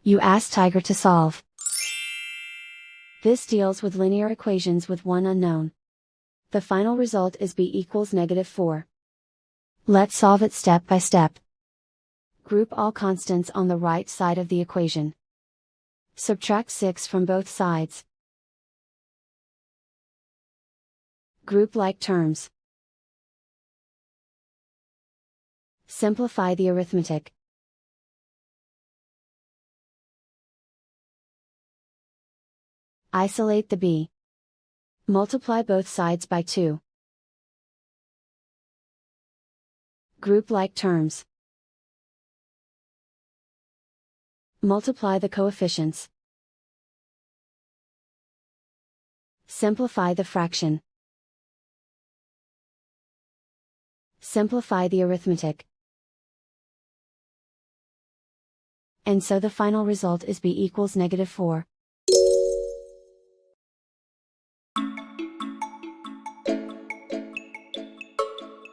You ask Tiger to solve. This deals with linear equations with one unknown. The final result is b equals -4. Let's solve it step by step. Group all constants on the right side of the equation. Subtract 6 from both sides. Group like terms. Simplify the arithmetic. Isolate the b. Multiply both sides by 2. Group like terms. Multiply the coefficients. Simplify the fraction. Simplify the arithmetic. And so the final result is b equals -4.